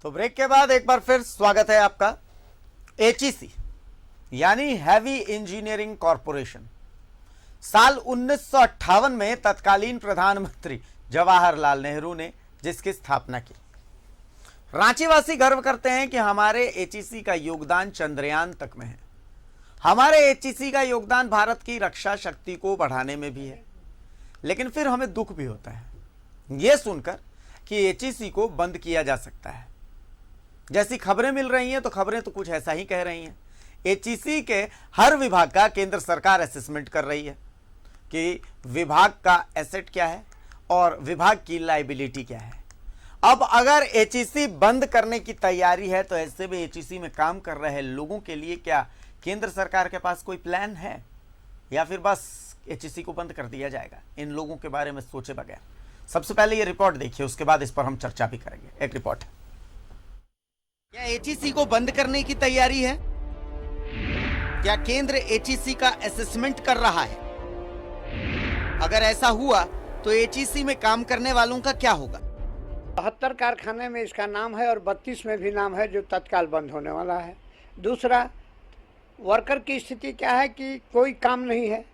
तो ब्रेक के बाद एक बार फिर स्वागत है आपका। एचईसी यानी हैवी इंजीनियरिंग कॉरपोरेशन साल 1958 में तत्कालीन प्रधानमंत्री जवाहरलाल नेहरू ने जिसकी स्थापना की। रांचीवासी गर्व करते हैं कि हमारे एचईसी का योगदान चंद्रयान तक में है। हमारे एचईसी का योगदान भारत की रक्षा शक्ति को बढ़ाने में भी है। लेकिन फिर हमें दुख भी होता है यह सुनकर कि एचईसी को बंद किया जा सकता है। जैसी खबरें मिल रही हैं तो खबरें तो कुछ ऐसा ही कह रही हैं। एचईसी के हर विभाग का केंद्र सरकार असेसमेंट कर रही है कि विभाग का एसेट क्या है और विभाग की लायबिलिटी क्या है। अब अगर एचईसी बंद करने की तैयारी है तो ऐसे में एचईसी में काम कर रहे लोगों के लिए क्या केंद्र सरकार के पास कोई प्लान है या फिर बस एचईसी को बंद कर दिया जाएगा? इन लोगों के बारे में सोचे बगैर सबसे पहले ये रिपोर्ट देखिए, उसके बाद इस पर हम चर्चा भी करेंगे। एक रिपोर्ट है, क्या एचईसी को बंद करने की तैयारी है? क्या केंद्र एचईसी का असेसमेंट कर रहा है? अगर ऐसा हुआ तो एचईसी में काम करने वालों का क्या होगा? 72 कारखाने में इसका नाम है और 32 में भी नाम है जो तत्काल बंद होने वाला है। दूसरा, वर्कर की स्थिति क्या है कि कोई काम नहीं है।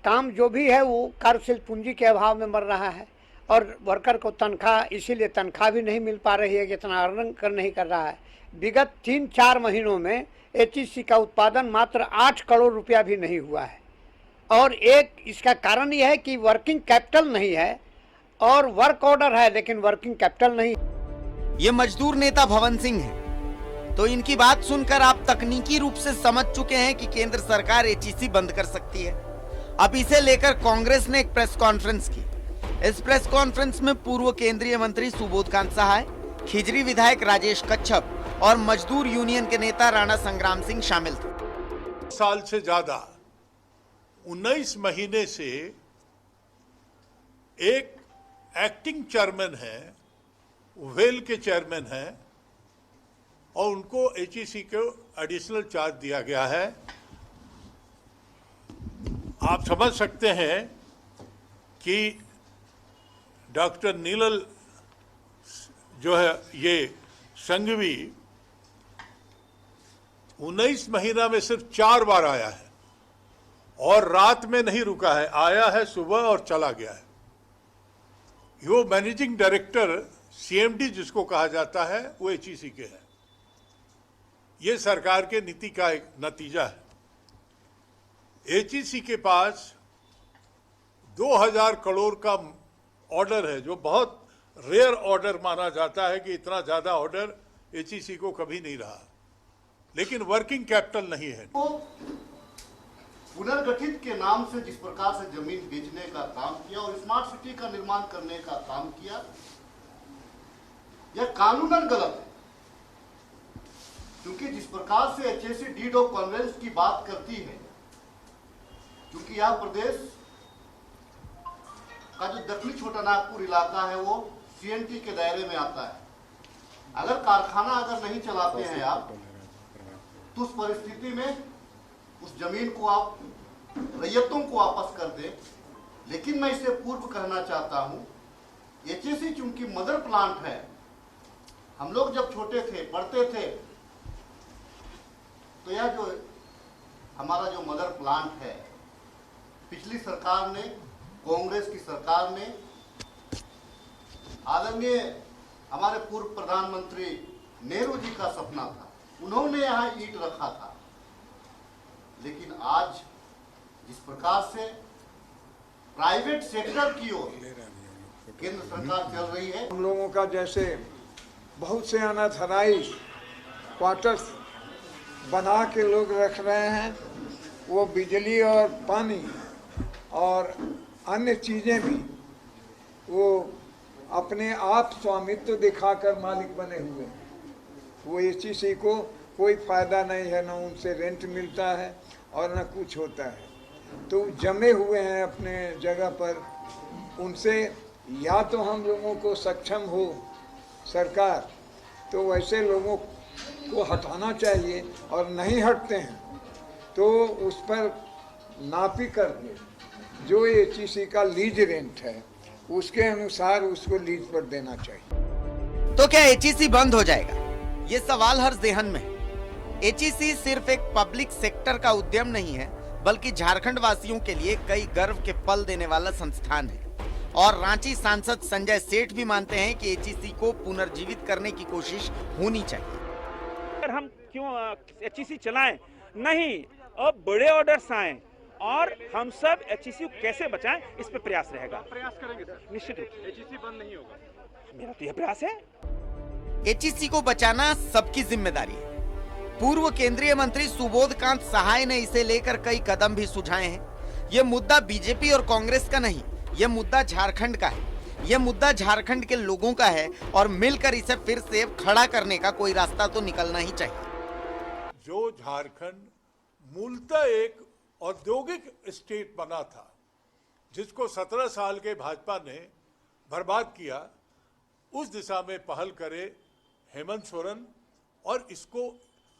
काम जो भी है वो कार्यशील पूंजी के अभाव में मर रहा है और वर्कर को तनख्वाह, इसीलिए तनख्वाह भी नहीं मिल पा रही है, जितना अर्निंग नहीं कर रहा है। विगत 3-4 महीनों में एचईसी का उत्पादन मात्र 8 करोड़ रुपया भी नहीं हुआ है। और एक इसका कारण यह है कि वर्किंग कैपिटल नहीं है और वर्क ऑर्डर है लेकिन वर्किंग कैपिटल नहीं। ये मजदूर नेता भवन सिंह हैं। तो इनकी बात सुनकर आप तकनीकी रूप से समझ चुके हैं कि केंद्र सरकार एचईसी बंद कर सकती है। अब इसे लेकर कांग्रेस ने एक प्रेस कॉन्फ्रेंस की। इस प्रेस कॉन्फ्रेंस में पूर्व केंद्रीय मंत्री सुबोधकांत सहाय, खिजरी विधायक राजेश कच्छप और मजदूर यूनियन के नेता राणा संग्राम सिंह शामिल थे। साल से ज्यादा 19 महीने से एक एक्टिंग चेयरमैन है, वेल के चेयरमैन है और उनको एचईसी को एडिशनल चार्ज दिया गया है। आप समझ सकते हैं कि डॉक्टर नीलल जो है ये संघवी 19 महीना में सिर्फ 4 बार आया है और रात में नहीं रुका है, आया है सुबह और चला गया है। वो मैनेजिंग डायरेक्टर सीएमडी जिसको कहा जाता है वो एचईसी के हैं। ये सरकार के नीति का एक नतीजा है। एचईसी के पास 2000 करोड़ का ऑर्डर है जो बहुत रेयर ऑर्डर माना जाता है कि इतना ज्यादा ऑर्डर एचईसी को कभी नहीं रहा, लेकिन वर्किंग कैपिटल नहीं है। तो पुनर्गठित के नाम से जिस प्रकार से जमीन बेचने का काम किया और स्मार्ट सिटी का निर्माण करने का काम किया, यह कानूनन गलत है। क्योंकि जिस प्रकार से एचईसी डीड ऑफ कन्वेंस की बात करती है, क्योंकि यह प्रदेश का जो दक्षिणी छोटा नागपुर इलाका है वो सीएनटी के दायरे में आता है। अगर कारखाना अगर नहीं चलाते हैं आप तो उस परिस्थिति में उस जमीन को आप रैयतों को वापस कर दें। लेकिन मैं इसे पूर्व कहना चाहता हूं, एचईसी चूंकि मदर प्लांट है, हम लोग जब छोटे थे पढ़ते थे तो यह जो हमारा जो मदर प्लांट है, पिछली सरकार ने, कांग्रेस की सरकार ने, आदरणीय हमारे पूर्व प्रधानमंत्री नेहरू जी का सपना था, उन्होंने यहाँ ईंट रखा था। लेकिन आज जिस प्रकार से प्राइवेट सेक्टर की ओर केंद्र सरकार चल रही है, हम लोगों का जैसे बहुत से अनाथालय क्वार्टर्स बना के लोग रख रहे हैं, वो बिजली और पानी और अन्य चीज़ें भी वो अपने आप स्वामित्व दिखाकर मालिक बने हुए हैं। वो एचईसी को कोई फ़ायदा नहीं है, न उनसे रेंट मिलता है और न कुछ होता है। तो जमे हुए हैं अपने जगह पर। उनसे या तो हम लोगों को सक्षम हो सरकार, तो वैसे लोगों को हटाना चाहिए, और नहीं हटते हैं तो उस पर नापी करके जो एचईसी का लीज रेंट है उसके अनुसार उसको लीज पर देना चाहिए। तो क्या एचईसी बंद हो जाएगा? ये सवाल हर जेहन में है। एचईसी सिर्फ एक पब्लिक सेक्टर का उद्यम नहीं है, बल्कि झारखंड वासियों के लिए कई गर्व के पल देने वाला संस्थान है। और रांची सांसद संजय सेठ भी मानते हैं कि एचईसी को पुनर्जीवित करने की कोशिश होनी चाहिए। हम क्यों एचईसी चलाएं? नहीं, अब बड़े ऑर्डर्स आए और हम सब एचईसी को कैसे बचाएं, इस पे प्रयास रहेगा। प्रयास करेंगे सर, निश्चित रूप से एचईसी बंद नहीं होगा। मेरा तो यह प्रयास है। एचईसी को बचाना सबकी जिम्मेदारी है। पूर्व केंद्रीय मंत्री सुबोधकांत सहाय ने इसे लेकर कई कदम भी सुझाए हैं। यह मुद्दा बीजेपी और कांग्रेस का नहीं, यह मुद्दा झारखंड का है। यह मुद्दा झारखंड के लोगों का है और मिलकर इसे फिर से खड़ा करने का कोई रास्ता तो निकलना ही चाहिए। जो झारखंड मूलतः एक औद्योगिक स्टेट बना था, जिसको 17 साल के भाजपा ने बर्बाद किया, उस दिशा में पहल करे हेमंत सोरेन। और इसको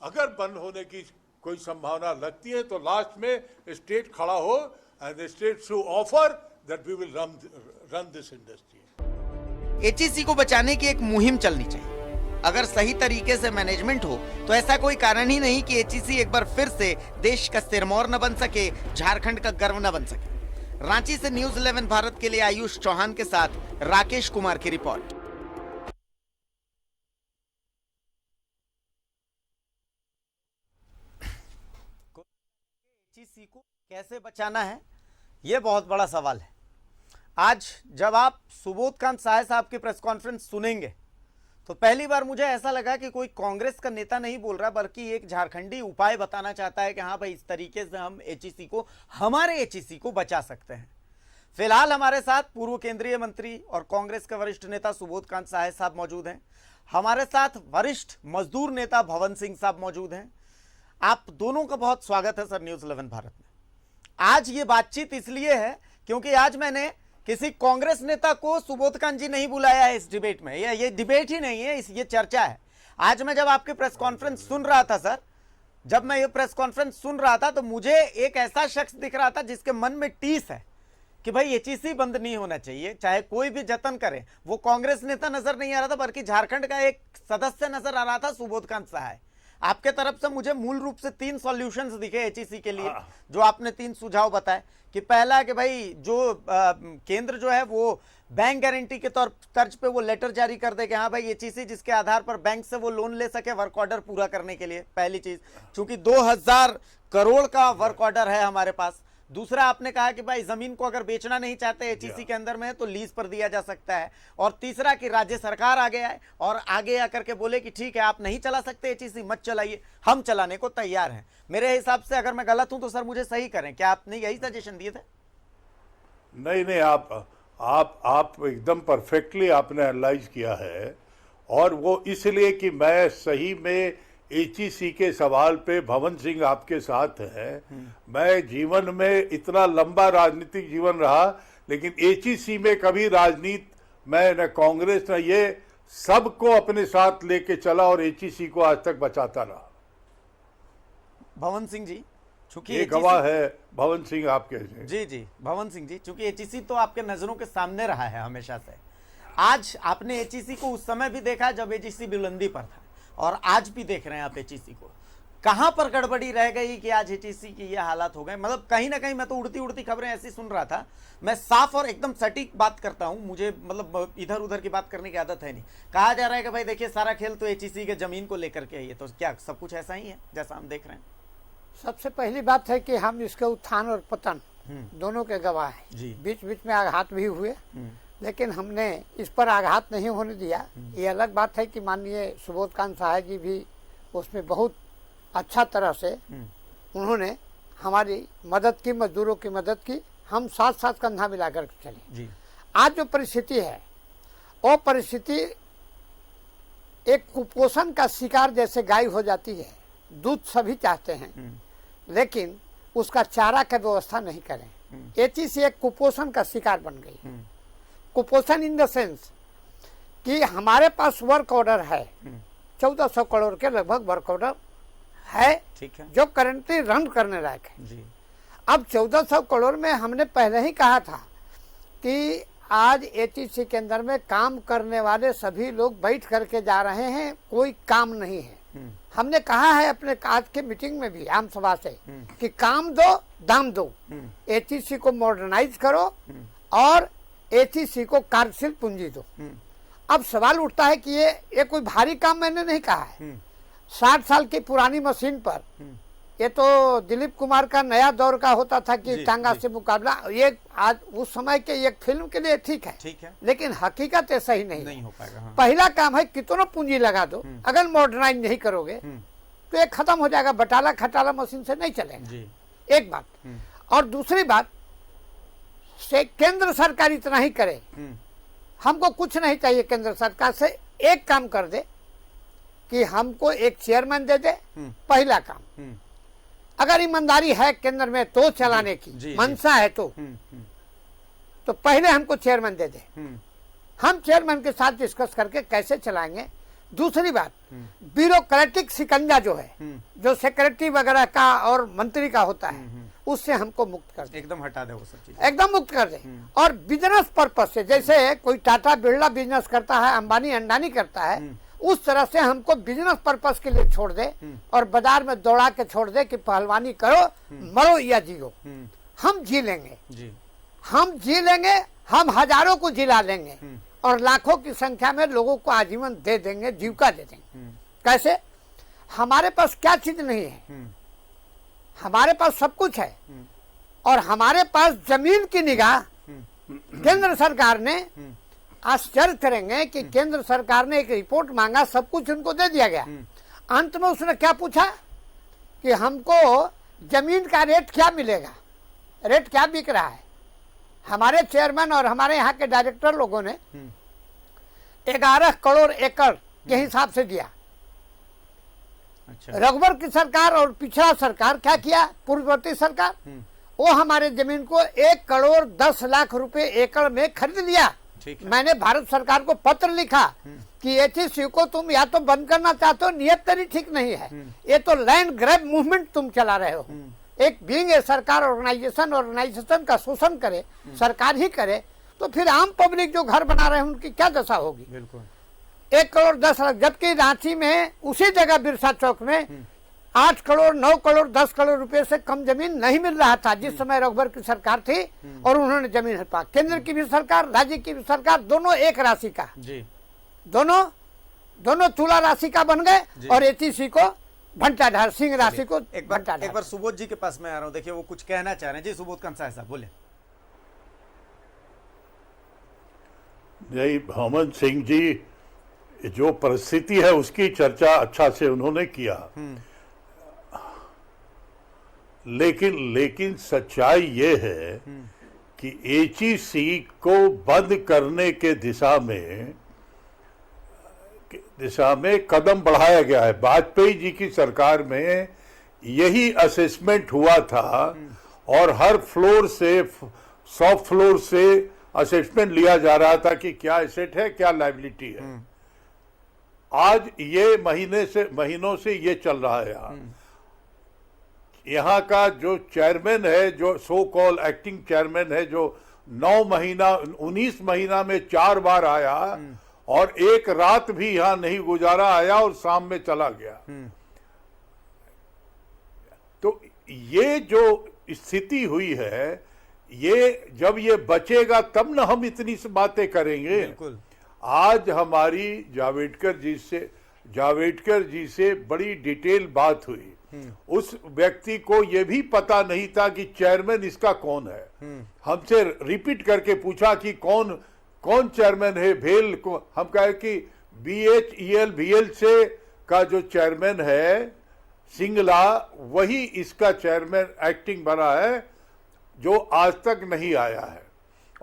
अगर बंद होने की कोई संभावना लगती है तो लास्ट में स्टेट खड़ा हो and state should offer that we will run this industry. HEC को बचाने की एक मुहिम चलनी चाहिए। अगर सही तरीके से मैनेजमेंट हो तो ऐसा कोई कारण ही नहीं कि एचईसी एक बार फिर से देश का सिरमौर न बन सके, झारखंड का गर्व न बन सके। रांची से न्यूज़ 11 भारत के लिए आयुष चौहान के साथ राकेश कुमार की रिपोर्ट। एचईसी को कैसे बचाना है, यह बहुत बड़ा सवाल है। आज जब आप सुबोधकांत सहाय साहब की प्रेस कॉन्फ्रेंस सुनेंगे तो पहली बार मुझे ऐसा लगा कि कोई कांग्रेस का नेता नहीं बोल रहा, बल्कि एक झारखंडी उपाय बताना चाहता है कि हाँ भाई, इस तरीके से हम एचईसी को, हमारे एचईसी को बचा सकते हैं। फिलहाल हमारे साथ पूर्व केंद्रीय मंत्री और कांग्रेस के वरिष्ठ नेता सुबोधकांत सहाय साहब मौजूद हैं। हमारे साथ वरिष्ठ मजदूर नेता भवन सिंह साहब मौजूद हैं। आप दोनों का बहुत स्वागत है सर न्यूज़ 11 भारत में। आज ये बातचीत इसलिए है क्योंकि आज मैंने किसी कांग्रेस नेता को सुबोधकांत जी नहीं बुलाया है इस डिबेट में। ये डिबेट ही नहीं है, ये चर्चा है। आज मैं जब आपकी प्रेस कॉन्फ्रेंस सुन रहा था सर, जब मैं ये प्रेस कॉन्फ्रेंस सुन रहा था तो मुझे एक ऐसा शख्स दिख रहा था जिसके मन में टीस है कि भाई एचईसी बंद नहीं होना चाहिए, चाहे कोई भी जतन करे। वो कांग्रेस नेता नजर नहीं आ रहा था, बल्कि झारखंड का एक सदस्य नजर आ रहा था, सुबोधकांत सहाय। आपके तरफ से मुझे मूल रूप से 3 सॉल्यूशंस दिखे एचईसी के लिए, जो आपने 3 सुझाव बताए। कि पहला कि भाई जो केंद्र जो है वो बैंक गारंटी के तर्ज पे वो लेटर जारी कर दे कि हाँ भाई एचईसी जिसके आधार पर बैंक से वो लोन ले सके वर्क ऑर्डर पूरा करने के लिए, पहली चीज। चूंकि 2000 करोड़ का वर्क ऑर्डर है हमारे पास। दूसरा आपने कहा कि भाई जमीन को अगर बेचना नहीं चाहते एचईसी के अंदर में तो लीज पर दिया जा सकता है। और तीसरा कि राज्य सरकार आगे आए और आगे आकर के बोले कि ठीक है आप नहीं चला सकते एचईसी, मत चलाइए, हम चलाने को तैयार हैं। मेरे हिसाब से अगर मैं गलत हूं तो सर मुझे सही करें, क्या आपने यही सजेशन दिए थे? नहीं, आप एकदम परफेक्टली आपने एनालाइज किया है। और वो इसलिए कि मैं सही में एचईसी के सवाल पे भवन सिंह आपके साथ है। मैं जीवन में इतना लंबा राजनीतिक जीवन रहा, लेकिन एचईसी में कभी राजनीति मैं न कांग्रेस न ये सबको अपने साथ लेके चला और एचईसी को आज तक बचाता रहा। भवन सिंह जी, चूंकि ये गवाह है भवन सिंह आपके। जी भवन सिंह जी, चूंकि एचईसी तो आपके नजरों के सामने रहा है हमेशा से। आज आपने एचईसी को उस समय भी देखा जब एचईसी बुलंदी पर था, और आज भी देख रहे हैं आप एचईसी को। कहां पर गड़बड़ी रह गई कि आज एचईसी की ये हालात हो गए? मतलब कहीं ना कहीं मैं तो उड़ती उड़ती खबरें ऐसी सुन रहा था। मैं साफ और एकदम सटीक बात करता हूं, मुझे मतलब इधर उधर की बात करने की आदत है नहीं। कहा जा रहा है कि भाई देखिए सारा खेल तो एचईसी के जमीन को लेकर के है। तो क्या सब कुछ ऐसा ही है जैसा हम देख रहे हैं? सबसे पहली बात है कि हम इसके उत्थान और पतन दोनों के गवाह हैं। बीच बीच में आघात भी हुए, लेकिन हमने इस पर आघात नहीं होने दिया। ये अलग बात है कि माननीय सुबोधकांत सहाय जी भी उसमें बहुत अच्छा तरह से उन्होंने हमारी मदद की, मजदूरों की मदद की। हम साथ साथ कंधा मिलाकर चले। आज जो परिस्थिति है वो परिस्थिति एक कुपोषण का शिकार जैसे गाय हो जाती है। दूध सभी चाहते हैं, लेकिन उसका चारा का व्यवस्था नहीं करें। एचईसी एक कुपोषण का शिकार बन गई। कुपोषण इन द सेंस कि हमारे पास वर्क ऑर्डर है, 1400 करोड़ के लगभग वर्क ऑर्डर है, ठीक है, जो करंटली रन करने लायक है। अब 1400 करोड़ में हमने पहले ही कहा था कि आज एचईसी के अंदर में काम करने वाले सभी लोग बैठ करके जा रहे हैं, कोई काम नहीं है। हमने कहा है अपने आज के मीटिंग में भी आम सभा से कि काम दो दाम दो, एचईसी को मॉडर्नाइज करो और एचईसी को कार्यशील पूंजी दो। अब सवाल उठता है कि ये कोई भारी काम मैंने नहीं कहा है। 60 साल की पुरानी मशीन पर, ये तो दिलीप कुमार का नया दौर का होता था कि टांगा से मुकाबला, ये आज उस समय के एक फिल्म के लिए ठीक है, लेकिन हकीकत ऐसा ही नहीं हो पाएगा। हाँ। पहला काम है कितना पूंजी लगा दो, अगर मॉडर्नाइज नहीं करोगे तो ये खत्म हो जाएगा, बटाला खटाला मशीन से नहीं चलेगा। एक बात। और दूसरी बात से केंद्र सरकार इतना ही करे, हमको कुछ नहीं चाहिए केंद्र सरकार से, एक काम कर दे कि हमको एक चेयरमैन दे दे। पहला काम, अगर ईमानदारी है केंद्र में तो चलाने की मंशा है तो पहले हमको चेयरमैन दे दे, हम चेयरमैन के साथ डिस्कस करके कैसे चलाएंगे। दूसरी बात, ब्यूरोक्रेटिक शिकंजा जो है, जो सेक्रेटरी वगैरह का और मंत्री का होता है, उससे हमको मुक्त कर दे, एकदम हटा दे वो सब चीज, एकदम मुक्त कर दे। और बिजनेस पर्पज से, जैसे कोई टाटा बिरला बिजनेस करता है, अंबानी अंडानी करता है, उस तरह से हमको बिजनेस पर्पस के लिए छोड़ दे और बाजार में दौड़ा के छोड़ दे कि पहलवानी करो, मरो या जियो। हम जी लेंगे, हम जी लेंगे, हम हजारों को जिला लेंगे और लाखों की संख्या में लोगों को आजीवन दे देंगे, जीविका दे देंगे। कैसे? हमारे पास क्या चीज नहीं है, हमारे पास सब कुछ है। और हमारे पास जमीन की निगाह केंद्र सरकार ने, आश्चर्य करेंगे कि केंद्र सरकार ने एक रिपोर्ट मांगा, सब कुछ उनको दे दिया गया। अंत में उसने क्या पूछा कि हमको जमीन का रेट क्या मिलेगा, रेट क्या बिक रहा है। हमारे चेयरमैन और हमारे यहाँ के डायरेक्टर लोगों ने 11 करोड़ एकड़ के हिसाब से दिया। अच्छा। रघुवर की सरकार और पिछड़ा सरकार क्या किया, पूर्ववर्ती सरकार, वो हमारे जमीन को 1 करोड़ 10 लाख रुपए एकड़ में खरीद लिया। मैंने भारत सरकार को पत्र लिखा कि एचईसी को तुम या तो बंद करना चाहते हो, नियत तेरी ठीक नहीं है, ये तो लैंड ग्रैब मूवमेंट तुम चला रहे हो। एक बीइंग ए सरकार ऑर्गेनाइजेशन का शोषण करे, सरकार ही करे, तो फिर आम पब्लिक जो घर बना रहे हैं उनकी क्या दशा होगी। बिल्कुल। 1 करोड़ 10 लाख, जबकि रांची में उसी जगह बिरसा चौक में 8 करोड़ 9 करोड़ 10 करोड़ रुपए से कम जमीन नहीं मिल रहा था जिस समय रघुवर की सरकार थी, और उन्होंने जमीन हटवा। केंद्र की भी सरकार, राज्य की भी सरकार, दोनों एक राशि का, दोनों तुला राशि का बन गए और एचईसी को भंटाधार सिंह राशि को। एक बार सुबोध जी के पास मैं आ रहा हूँ, देखिए वो कुछ कहना चाह रहे हैं। जी सुबोध कंसाय साहब बोले। जय हेमंत सिंह जी, जो परिस्थिति है उसकी चर्चा अच्छा से उन्होंने किया, लेकिन सच्चाई ये है कि एचईसी को बंद करने के दिशा में कदम बढ़ाया गया है। वाजपेयी जी की सरकार में यही असेसमेंट हुआ था और हर फ्लोर से, सॉफ्ट फ्लोर से असेसमेंट लिया जा रहा था कि क्या एसेट है, क्या लायबिलिटी है। आज ये महीनों से ये चल रहा है। यहाँ का जो चेयरमैन है, जो सो कॉल एक्टिंग चेयरमैन है, जो 19 महीना में 4 बार आया और एक रात भी यहाँ नहीं गुजारा, आया और शाम में चला गया। तो ये जो स्थिति हुई है, ये जब ये बचेगा तब न हम इतनी सी बातें करेंगे। आज हमारी जावड़ेकर जी से बड़ी डिटेल बात हुई। उस व्यक्ति को यह भी पता नहीं था कि चेयरमैन इसका कौन है। हमसे रिपीट करके पूछा कि कौन चेयरमैन है भेल को। हम कहे कि BHEL से का जो चेयरमैन है सिंगला, वही इसका चेयरमैन एक्टिंग बना है, जो आज तक नहीं आया है।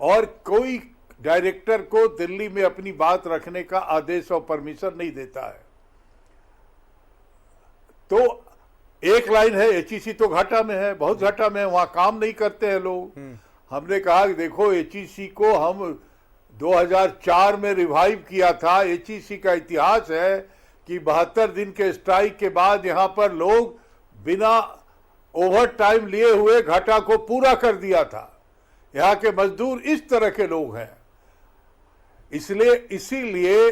और कोई डायरेक्टर को दिल्ली में अपनी बात रखने का आदेश और परमिशन नहीं देता है। तो एक लाइन है, एचईसी तो घाटा में है, बहुत घाटा में है, वहां काम नहीं करते हैं लोग। हमने कहा कि देखो, एचईसी को हम 2004 में रिवाइव किया था। एचईसी का इतिहास है कि 72 दिन के स्ट्राइक के बाद यहां पर लोग बिना ओवर टाइम लिए हुए घाटा को पूरा कर दिया था। यहाँ के मजदूर इस तरह के लोग हैं। इसीलिए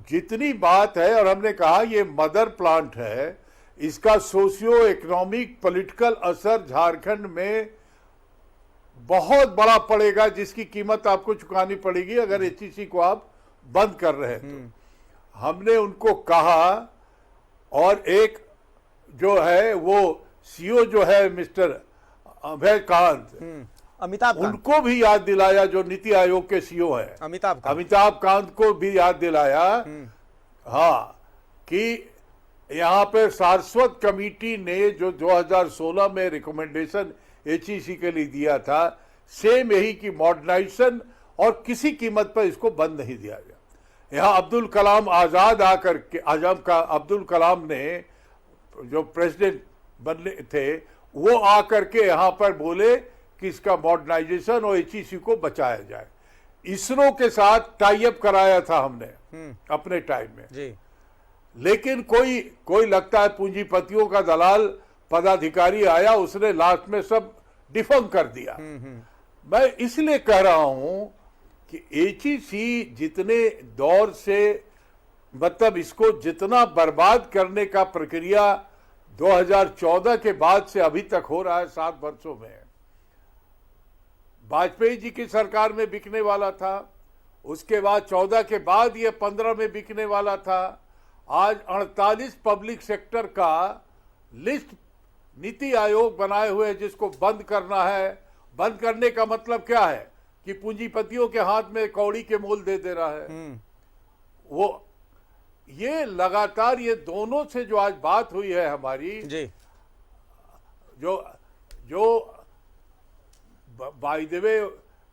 जितनी बात है, और हमने कहा ये मदर प्लांट है, इसका सोशियो इकोनॉमिक पॉलिटिकल असर झारखंड में बहुत बड़ा पड़ेगा, जिसकी कीमत आपको चुकानी पड़ेगी अगर एचईसी को आप बंद कर रहे हैं तो। हमने उनको कहा, और एक जो है वो सीईओ जो है मिस्टर अभय कांत, अमिताभ कांत, उनको भी याद दिलाया, जो नीति आयोग के सीईओ है अमिताभ कांत को भी याद दिलाया, हाँ, कि यहाँ पे सारस्वत कमेटी ने जो 2016 में रिकमेंडेशन एचईसी के लिए दिया था, सेम यही कि मॉडर्नाइजेशन और किसी कीमत पर इसको बंद नहीं दिया गया। यहाँ अब्दुल कलाम आजाद आकर के, अब्दुल कलाम ने जो प्रेसिडेंट बनने थे, वो आकर के यहाँ पर बोले कि इसका मॉडर्नाइजेशन और एचईसी को बचाया जाए। इसरो के साथ टाई अप कराया था हमने अपने टाइम में जी। लेकिन कोई लगता है पूंजीपतियों का दलाल पदाधिकारी आया, उसने लास्ट में सब डिफंक कर दिया। मैं इसलिए कह रहा हूं कि एचईसी जितने दौर से, मतलब इसको जितना बर्बाद करने का प्रक्रिया 2014 के बाद से अभी तक हो रहा है, 7 वर्षों में, वाजपेयी जी की सरकार में बिकने वाला था, उसके बाद 14 के बाद ये 15 में बिकने वाला था। आज 48 पब्लिक सेक्टर का लिस्ट नीति आयोग बनाए हुए है, जिसको बंद करना है। बंद करने का मतलब क्या है कि पूंजीपतियों के हाथ में कौड़ी के मोल दे रहा है वो। ये लगातार ये दोनों से जो आज बात हुई है हमारी जी, जो बाय द वे,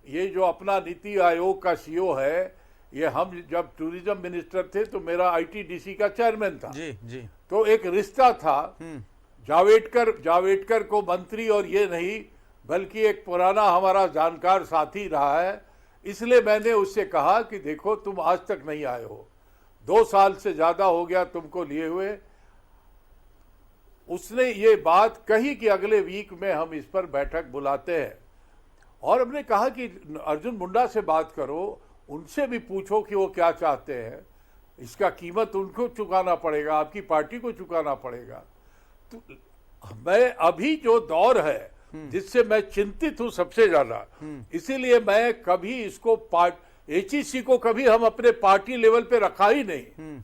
ये जो अपना नीति आयोग का सीईओ है, ये हम जब टूरिज्म मिनिस्टर थे तो मेरा आईटीडीसी का चेयरमैन था जी जी। तो एक रिश्ता था। जावेडकर को मंत्री और ये नहीं, बल्कि एक पुराना हमारा जानकार साथी रहा है। इसलिए मैंने उससे कहा कि देखो, तुम आज तक नहीं आए हो, 2 साल से ज्यादा हो गया तुमको लिए हुए। उसने ये बात कही कि अगले वीक में हम इस पर बैठक बुलाते हैं, और हमने कहा कि अर्जुन मुंडा से बात करो, उनसे भी पूछो कि वो क्या चाहते हैं। इसका कीमत उनको चुकाना पड़ेगा, आपकी पार्टी को चुकाना पड़ेगा। तो मैं अभी जो दौर है जिससे मैं चिंतित हूं सबसे ज्यादा, इसीलिए मैं कभी इसको एचईसी को कभी हम अपने पार्टी लेवल पे रखा ही नहीं।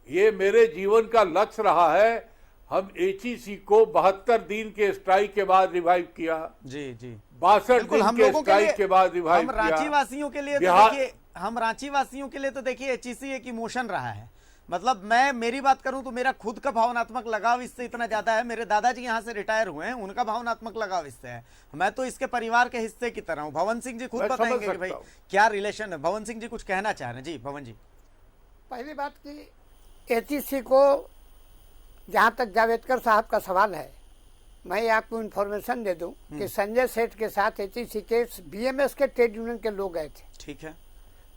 ये मेरे जीवन का लक्ष्य रहा है। हम एचईसी को 72 दिन के स्ट्राइक के बाद रिवाइव किया। जी जी, 62 दिन के स्ट्राइक के बाद रिवाइव हम किया। रांची वासियों के लिए तो देखिए, हम रांची वासियों के लिए तो देखिए एचईसी एक इमोशन रहा है। मतलब मैं मेरी बात करूं तो मेरा खुद का भावनात्मक लगाव इससे इतना ज्यादा है। मेरे दादाजी यहाँ से रिटायर हुए हैं, उनका भावनात्मक लगाव इससे है। मैं तो इसके परिवार के हिस्से की तरह हूँ। भवन सिंह जी खुद बताएंगे कि भाई क्या रिलेशन है। भवन सिंह जी कुछ कहना चाह रहे हैं। जी भवन जी। पहली बात की एचईसी को, जहाँ तक जावेडकर साहब का सवाल है, मैं आपको इन्फॉर्मेशन दे दूं कि संजय सेठ के साथ एचईसी के बीएमएस के ट्रेड यूनियन के लोग गए थे। ठीक है।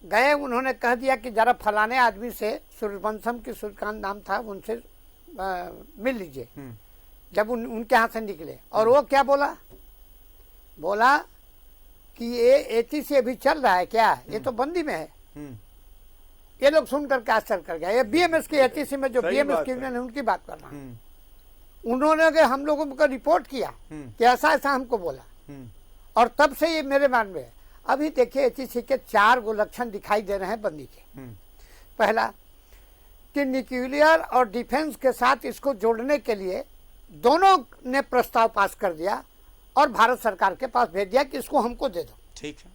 गए, उन्होंने कह दिया कि जरा फलाने आदमी से, सूर्यवंशम की सूर्यकांत नाम था, उनसे मिल लीजिए। जब उनके यहाँ से निकले, और वो क्या बोला कि ये एचईसी अभी चल रहा है क्या, ये तो बंदी में है। ये लोग सुनकर के आश्चर्य कर गया। ये बीएमएस की एचईसी में जो बीएमएस की यूनियन है उनकी बात कर रहा हूँ। उन्होंने हम लोगों को रिपोर्ट किया कि ऐसा ऐसा हमको बोला, और तब से ये मेरे मान में है। अभी देखिए एचईसी के 4 लक्षण दिखाई दे रहे हैं बंदी के। पहला कि न्यूक्लियर और डिफेंस के साथ इसको जोड़ने के लिए दोनों ने प्रस्ताव पास कर दिया और भारत सरकार के पास भेज दिया कि इसको हमको दे दो। ठीक है।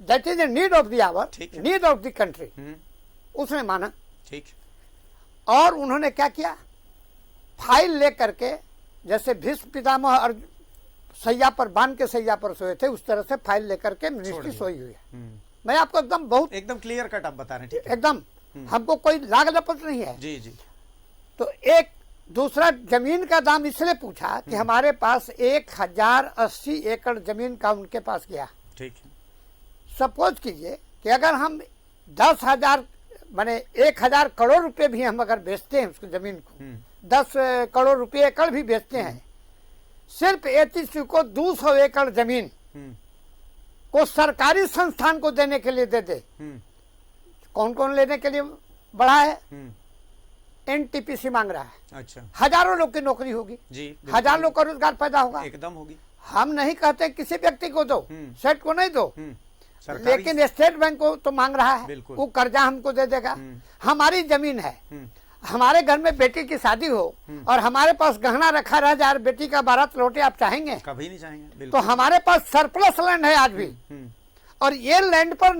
That is the need of the hour, need of the country. उसने माना। ठीक। और उन्होंने क्या किया, फाइल लेकर के, जैसे भीष्म पितामह और सैया पर बांध के सैया पर सोए थे, उस तरह से फाइल लेकर के मिनिस्ट्री सोई हुई है। मैं आपको एकदम क्लियर कट आप बता रहे हैं। ठीक है। एकदम हमको कोई लाग लपट नहीं है। जी जी। तो एक दूसरा, जमीन का दाम इसलिए पूछा कि हमारे पास 1080 एकड़ जमीन का उनके पास गया। ठीक है। सपोज कीजिए कि अगर हम 10,000 माने 1,000 करोड़ रुपए भी हम अगर बेचते हैं उसको, जमीन को 10 करोड़ रुपए एकड़ भी बेचते हैं, सिर्फ एचईसी को 200 एकड़ जमीन को सरकारी संस्थान को देने के लिए दे दे, कौन कौन लेने के लिए बढ़ा है? एनटीपीसी मांग रहा है। अच्छा, हजारों लोग की नौकरी होगी जी, हजार लोग का रोजगार पैदा होगा। एकदम होगी। हम नहीं कहते किसी व्यक्ति को दो, सेठ को नहीं दो, सरकारी- लेकिन स्टेट बैंक को तो मांग रहा है, बिल्कुल। वो कर्जा हमको दे देगा। हमारी जमीन है, हमारे घर में बेटी की शादी हो और हमारे पास गहना रखा रह जाए, बेटी का बारात लौटे, आप चाहेंगे? कभी नहीं चाहेंगे, तो बिल्कुल। हमारे पास सरप्लस लैंड है आज भी, और ये लैंड पर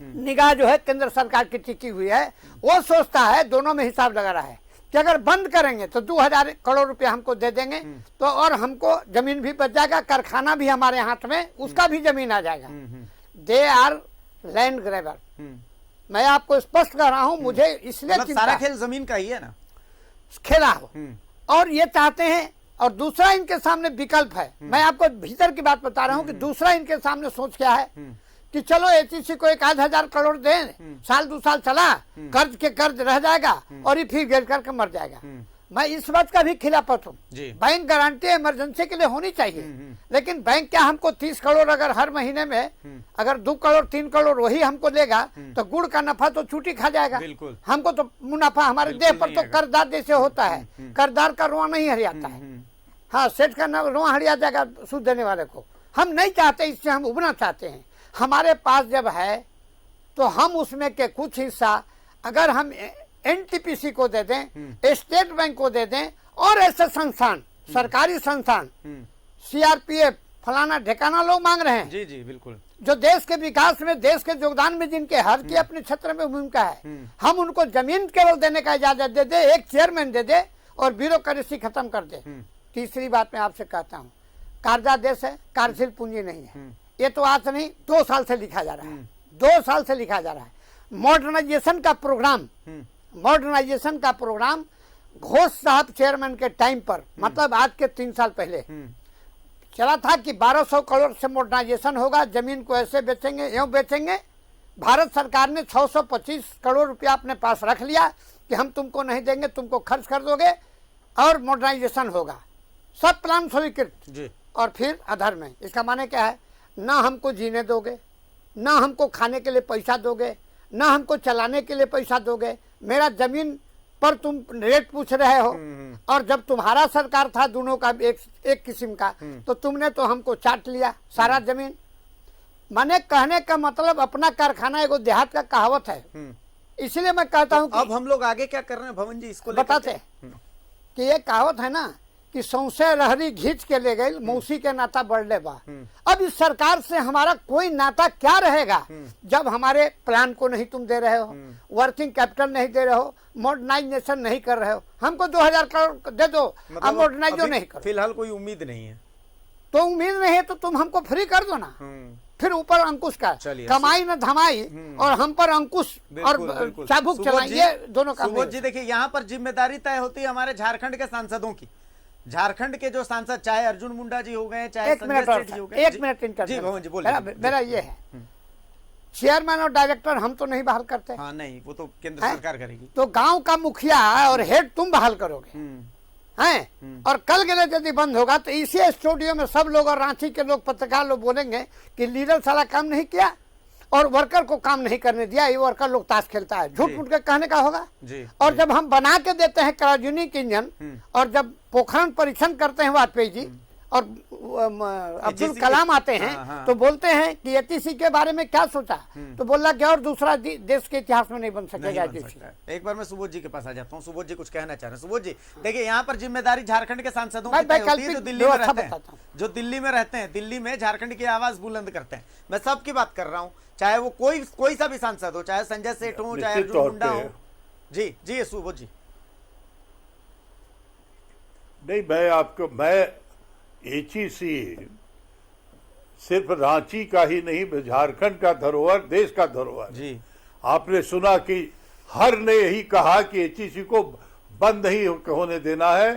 निगाह जो है केंद्र सरकार की टिकी हुई है। वो सोचता है, दोनों में हिसाब लगा रहा है कि अगर बंद करेंगे तो 2000 करोड़ रुपया हमको दे देंगे, तो और हमको जमीन भी बच जाएगा, कारखाना भी हमारे हाथ में, उसका भी जमीन आ जाएगा। They are land grabber. मैं आपको स्पष्ट कर रहा हूं, मुझे इसलिए मतलब सारा खेल जमीन का ही है ना, खेला हो, और ये चाहते हैं। और दूसरा इनके सामने विकल्प है, मैं आपको भीतर की बात बता रहा हूं कि दूसरा इनके सामने सोच क्या है कि चलो एचईसी को 1,000 करोड़ दें, साल 2 साल चला, कर्ज के कर्ज रह जाएगा और ये फिर गिर करके मर जाएगा। मैं इस बात का भी खिलाफत हूँ। बैंक गारंटी इमरजेंसी के लिए होनी चाहिए, लेकिन बैंक क्या हमको 30 करोड़ अगर हर महीने में अगर 2 करोड़ 3 करोड़ वही हमको देगा, तो गुड़ का नफा तो छुट्टी खा जाएगा। हमको तो मुनाफा हमारे देह पर तो कर्जदार जैसे होता है, कर्जदार का रुआ नहीं हरियाता है। हाँ, सेठ का रुआ हरिया जाएगा सूद देने वाले को। हम नहीं चाहते, इससे हम उबरना चाहते हैं। हमारे पास जब है तो हम उसमें के कुछ हिस्सा अगर हम एनटीपीसी को दे दें, स्टेट बैंक को दे दें, और ऐसे संस्थान, सरकारी संस्थान, सीआरपीएफ, फलाना ढेकाना लोग मांग रहे हैं, जी जी बिल्कुल, जो देश के विकास में, देश के योगदान में जिनके हर की अपने क्षेत्र में भूमिका है, हम उनको जमीन केवल देने का इजाजत दे दे, एक चेयरमैन दे दे और ब्यूरोक्रेसी खत्म कर दे। तीसरी बात मैं आपसे कहता हूँ, कर्जा देश है, कार्यशील पूंजी नहीं है। ये तो आज नहीं, 2 साल से लिखा जा रहा है, 2 साल से लिखा जा रहा है। मॉडर्नाइजेशन का प्रोग्राम घोष साहब चेयरमैन के टाइम पर, मतलब आज के 3 साल पहले चला था कि 1200 करोड़ से मॉडर्नाइजेशन होगा, जमीन को ऐसे बेचेंगे, यूं बेचेंगे। भारत सरकार ने 625 करोड़ रुपया अपने पास रख लिया कि हम तुमको नहीं देंगे, तुमको खर्च कर दोगे और मॉडर्नाइजेशन होगा। सब प्लान स्वीकृत, और फिर अधर में। इसका माने क्या है? ना हमको जीने दोगे, ना हमको खाने के लिए पैसा दोगे, ना हमको चलाने के लिए पैसा दोगे। मेरा जमीन पर तुम रेट पूछ रहे हो, और जब तुम्हारा सरकार था दोनों का एक किस्म का, तो तुमने तो हमको चाट लिया सारा जमीन। माने कहने का मतलब, अपना कारखाना एगो देहात का कहावत है। इसलिए मैं कहता हूँ अब हम लोग आगे क्या कर रहे हैं भवन जी, इसको बताते कि ये कहावत है ना कि सौंसे रहरी घींच के ले गई, मौसी के नाता बढ़ले बा। अब इस सरकार से हमारा कोई नाता क्या रहेगा जब हमारे प्लान को नहीं तुम दे रहे हो, वर्किंग कैपिटल नहीं दे रहे हो, मॉडर्नाइजेशन नहीं कर रहे हो। हमको 2000 करोड़ दे दो, अब मॉडर्नाइज नहीं करो। फिलहाल कोई उम्मीद नहीं है, तो उम्मीद नहीं है तो तुम हमको फ्री कर दो ना। फिर ऊपर अंकुश का, कमाई न धमाई और हम पर अंकुश और चाबुक चलाइए, दोनों का। सुबोध जी देखिए, यहाँ पर जिम्मेदारी तय होती है हमारे झारखंड के सांसदों की। झारखंड के जो सांसद, चाहे अर्जुन मुंडा जी हो गए, चाहे संजय सेठ जी हो गए। 1 मिनट इनका जी भवन जी बोलिए। मेरा ये है, चेयरमैन और डायरेक्टर हम तो नहीं बहाल करते। हाँ नहीं, वो तो केंद्र सरकार करेगी। तो गांव का मुखिया और हेड तुम बहाल करोगे हैं, और कल के लिए यदि बंद होगा तो इसी स्टूडियो में सब लोग और रांची के लोग, पत्रकार लोग बोलेंगे कि लीडर सारा काम नहीं किया और वर्कर को काम नहीं करने दिया, ये वर्कर लोग ताश खेलता है। झूठ मूठ के कहने का होगा। और जब हम बना के देते हैं क्रायोजेनिक इंजन, और जब पोखरण परीक्षण करते हैं वाजपेयी जी और अब्दुल कलाम आते हैं, तो बोलते हैं कि एचईसी के बारे में क्या सोचा, तो बोला कि और दूसरा देश के इतिहास में नहीं बन सकेगा। एक बार मैं सुबोध जी के पास आ जाता हूँ। सुबोध जी कुछ कहना चाह रहे हैं। सुबोध जी देखिए, यहाँ पर जिम्मेदारी झारखंड के सांसदों की होती है, जो दिल्ली में रहते हैं, जो दिल्ली में रहते हैं, दिल्ली में झारखंड की आवाज बुलंद करते हैं। मैं सबकी बात कर रहा हूँ, चाहे वो कोई सा भी सांसद हो, चाहे संजय सेठ हो, चाहे अर्जुन मुंडा हो। जी जी सुबोध जी। नहीं, मैं एचईसी सिर्फ रांची का ही नहीं, झारखंड का धरोहर, देश का धरोहर जी। आपने सुना कि हर ने यही कहा कि एचईसी को बंद नहीं होने देना है,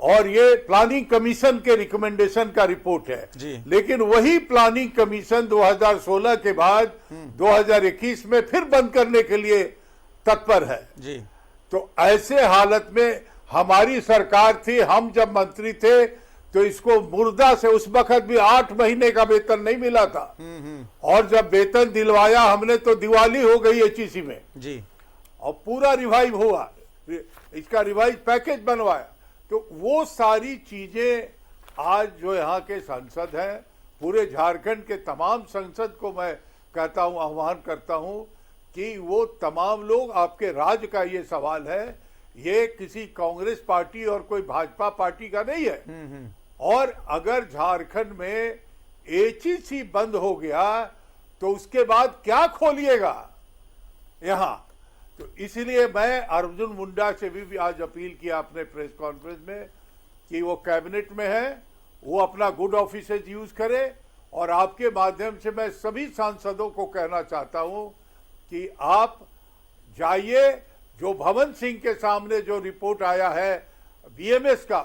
और ये प्लानिंग कमीशन के रिकमेंडेशन का रिपोर्ट है जी। लेकिन वही प्लानिंग कमीशन 2016 के बाद 2021 में फिर बंद करने के लिए तत्पर है जी। तो ऐसे हालत में हमारी सरकार थी, हम जब मंत्री थे तो इसको मुर्दा से उस वक्त भी 8 महीने का वेतन नहीं मिला था। और जब वेतन दिलवाया हमने तो दिवाली हो गई एचईसी में जी, और पूरा रिवाइव हुआ, इसका रिवाइव पैकेज बनवाया। तो वो सारी चीजें आज जो यहाँ के सांसद हैं, पूरे झारखंड के तमाम संसद को मैं कहता हूँ, आह्वान करता हूँ कि वो तमाम लोग, आपके राज्य का ये सवाल है, ये किसी कांग्रेस पार्टी और कोई भाजपा पार्टी का नहीं है। और अगर झारखंड में एचईसी बंद हो गया तो उसके बाद क्या खोलिएगा यहां। तो इसलिए मैं अर्जुन मुंडा से भी आज अपील किया अपने प्रेस कॉन्फ्रेंस में कि वो कैबिनेट में है, वो अपना गुड ऑफिसेज यूज करे। और आपके माध्यम से मैं सभी सांसदों को कहना चाहता हूं कि आप जाइए, जो भवन सिंह के सामने जो रिपोर्ट आया है बीएमएस का,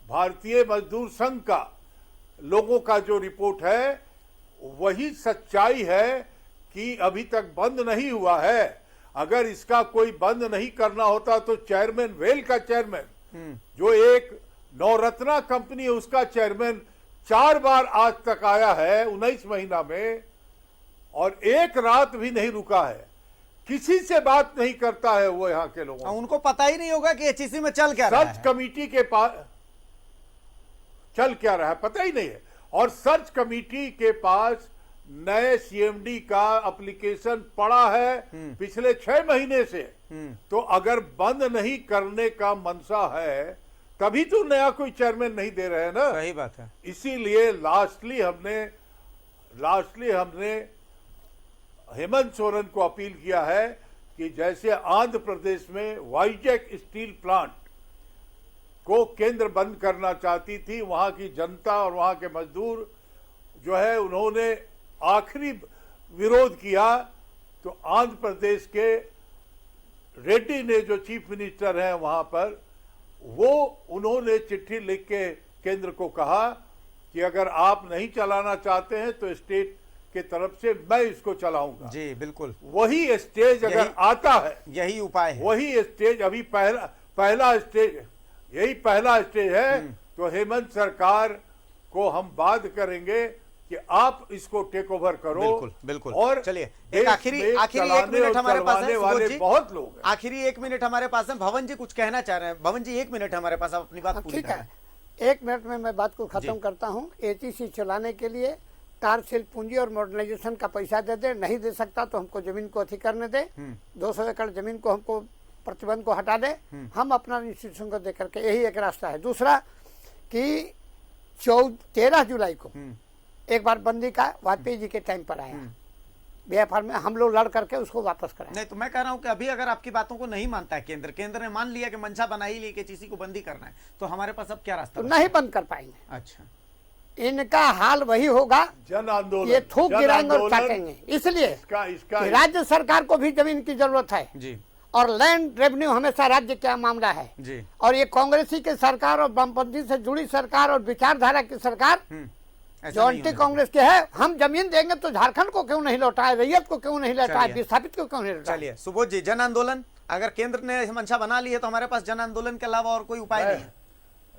भारतीय मजदूर संघ का, लोगों का जो रिपोर्ट है वही सच्चाई है कि अभी तक बंद नहीं हुआ है। अगर इसका कोई बंद नहीं करना होता तो चेयरमैन, वेल का चेयरमैन जो एक नवरत्ना कंपनी है उसका चेयरमैन 4 बार आज तक आया है 19 महीना में, और एक रात भी नहीं रुका है, किसी से बात नहीं करता है वो यहाँ के लोगों। उनको पता ही नहीं होगा कि एचईसी में चल क्या रहा है, सर्च कमेटी के पास चल क्या रहा है पता ही नहीं है। और सर्च कमेटी के पास नए सीएमडी का एप्लीकेशन पड़ा है पिछले 6 महीने से। तो अगर बंद नहीं करने का मनसा है तभी तो नया कोई चेयरमैन नहीं दे रहे हैं ना। सही बात है। इसीलिए लास्टली हमने हेमंत सोरेन को अपील किया है कि जैसे आंध्र प्रदेश में वाइजैक स्टील प्लांट को केंद्र बंद करना चाहती थी, वहां की जनता और वहां के मजदूर जो है उन्होंने आखिरी विरोध किया, तो आंध्र प्रदेश के रेड्डी ने जो चीफ मिनिस्टर हैं वहां पर, वो उन्होंने चिट्ठी लिख के केंद्र को कहा कि अगर आप नहीं चलाना चाहते हैं तो स्टेट के तरफ से मैं इसको चलाऊंगा। जी बिल्कुल, वही स्टेज अगर आता है, यही उपाय है, वही स्टेज अभी पहला स्टेज, यही पहला स्टेज है। तो हेमंत सरकार को हम बात करेंगे कि आप इसको टेक ओवर करो। बिल्कुल बिल्कुल। और चलिए एक आखिरी 1 मिनट हमारे पास है, वाले जी, बहुत लोग हैं। आखिरी 1 मिनट हमारे पास है। भवन जी कुछ कहना चाह रहे हैं। भवन जी 1 मिनट हमारे पास, आप अपनी बात पूरी ठीक करें। है, 1 मिनट में मैं बात को खत्म करता हूँ। एचईसी चलाने के लिए कार्यशील पूंजी और मॉडर्नाइजेशन का पैसा दे दे, नहीं दे सकता तो हमको जमीन को अति करने दे, 200 एकड़ जमीन को हमको प्रतिबंध को हटा दे, हम अपना इंस्टीट्यूशन को दे करके, यही एक रास्ता है। दूसरा कि 13 जुलाई को एक बार बंदी का वाजपेयी जी के टाइम पर आया, बीएफआर में हम लोग लड़ करके उसको वापस कराए। नहीं तो मैं कह रहा हूं कि अभी अगर आपकी बातों को नहीं मानता है केंद्र ने मान लिया कि मंशा बना ही ली कि एचईसी को बंदी करना है, तो हमारे पास अब क्या रास्ता तो नहीं बंद कर पाएंगे। अच्छा, इनका हाल वही होगा, जन आंदोलन, ये थूक गिराएंगे और चाटेंगे। इसलिए इसका कि राज्य सरकार को भी जमीन की जरूरत है जी, और लैंड रेवेन्यू हमेशा राज्य का मामला है जी। और ये कांग्रेसी की सरकार और वामपंथी से जुड़ी सरकार और विचारधारा की सरकार ऐसा जो नहीं एंटी होना कांग्रेस के है, हम जमीन देंगे तो झारखंड को क्यों नहीं लौटाए, रैयत को क्यों नहीं लौटाए, चलिए। विस्थापित को क्यों नहीं चाहिए। लौटाए। चलिए सुबोध जी, जन आंदोलन, अगर केंद्र ने मंशा बना ली है तो हमारे पास जन आंदोलन के अलावा और कोई उपाय नहीं है।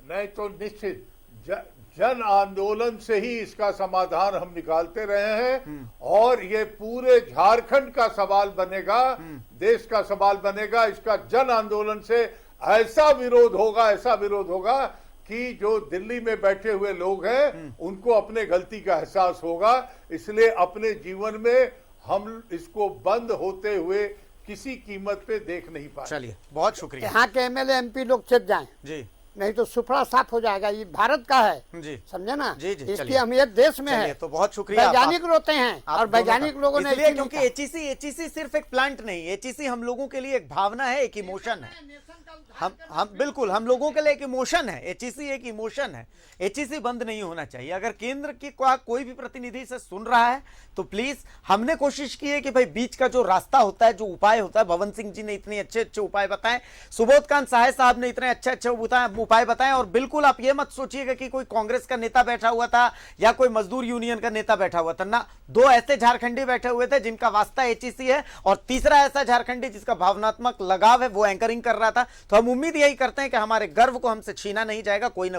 नहीं तो निश्चित जन आंदोलन से ही इसका समाधान हम निकालते रहे हैं, और ये पूरे झारखंड का सवाल बनेगा, देश का सवाल बनेगा। इसका जन आंदोलन से ऐसा विरोध होगा कि जो दिल्ली में बैठे हुए लोग हैं उनको अपने गलती का एहसास होगा। इसलिए अपने जीवन में हम इसको बंद होते हुए किसी कीमत पे देख नहीं पाए। चलिए बहुत शुक्रिया यहाँ के एमएलए एमपी लोग चेत जाएं, जी, नहीं तो सुफड़ा साफ हो जाएगा। ये भारत का है, जी, समझे ना, जी, जी, इसकी चलिए। अहमियत देश में चलिए, है। तो बहुत शुक्रिया। वैज्ञानिक रोते हैं आप और दोनों वैज्ञानिक का। लोगों ने इसलिए इसीलिए क्योंकि कहा। एचईसी सिर्फ एक प्लांट नहीं, एचईसी हम लोगों के लिए एक भावना है, एक इमोशन है। हम बिल्कुल, हम लोगों के लिए एक इमोशन है, एचईसी एक इमोशन है। एचईसी बंद नहीं होना चाहिए। अगर केंद्र की कोई भी प्रतिनिधि से सुन रहा है तो प्लीज, हमने कोशिश की है कि भाई बीच का जो रास्ता होता है, जो उपाय होता है, भवन सिंह जी ने इतने अच्छे उपाय बताए, सुबोध कांत सहाय साहब ने इतने अच्छे उपाय बताए। और बिल्कुल आप ये मत सोचिएगा कि कोई कांग्रेस का नेता बैठा हुआ था या कोई मजदूर यूनियन का नेता बैठा हुआ था ना, 2 ऐसे झारखंडी बैठे हुए थे जिनका वास्ता एचईसी है, और तीसरा ऐसा झारखंडी जिसका भावनात्मक लगाव है, वो एंकरिंग कर रहा था। तो हम उम्मीद यही करते हैं कि हमारे गर्व को हमसे छीना नहीं जाएगा, कोई ना